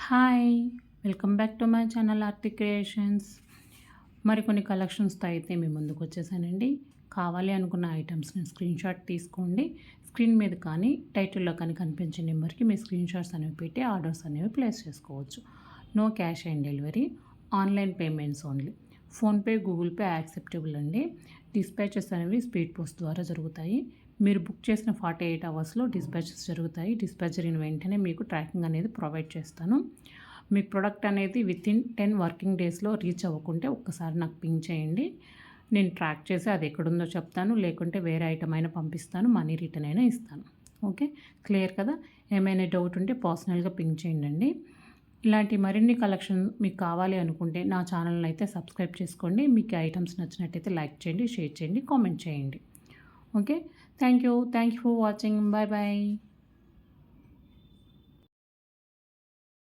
Hi! Welcome back to my channel Aarti creations. మరికొన్ని కలెక్షన్స్‌తో అయితే మీ ముందుకొచ్చేసానండి. కావాలి అనుకున్న ఐటెమ్స్‌ని స్క్రీన్‌షాట్ తీసుకోండి. స్క్రీన్ మీద కానీ, టైటిల్‌లో కానీ కనిపించే నెంబర్‌కి మీ స్క్రీన్‌షాట్స్ అనేవి పెట్టి ఆర్డర్స్ అనేవి ప్లేస్ చేసుకోవచ్చు. No cash on delivery, online payments only. PhonePe, Google Pay acceptable అండి. డిస్పాచెస్ అనేవి స్పీడ్ పోస్ట్ ద్వారా జరుగుతాయి. మీరు బుక్ చేసిన 48 అవర్స్‌లో డిస్పాచెస్ జరుగుతాయి. డిస్పాచ్ జరిగిన వెంటనే మీకు ట్రాకింగ్ అనేది ప్రొవైడ్ చేస్తాను. మీ ప్రొడక్ట్ అనేది వితిన్ 10 వర్కింగ్ డేస్‌లో రీచ్ అవ్వకుంటే ఒక్కసారి నాకు పింగ్ చేయండి. నేను ట్రాక్ చేసి అది ఎక్కడుందో చెప్తాను. లేకుంటే వేరే ఐటమ్ అయినా పంపిస్తాను. మనీ రిటర్న్ అయినా ఇస్తాను. ఓకే. క్లియర్ కదా? ఏమైనా డౌట్ ఉంటే పర్సనల్‌గా పింగ్ చేయండండి. ఇలాంటి మరిన్ని కలెక్షన్ మీకు కావాలి అనుకుంటే నా ఛానల్‌ని అయితే సబ్స్క్రైబ్ చేసుకోండి. మీకు ఐటమ్స్ నచ్చినట్టయితే లైక్ చేయండి, షేర్ చేయండి, కామెంట్ చేయండి. Okay. Thank you. Thank you for watching. Bye bye.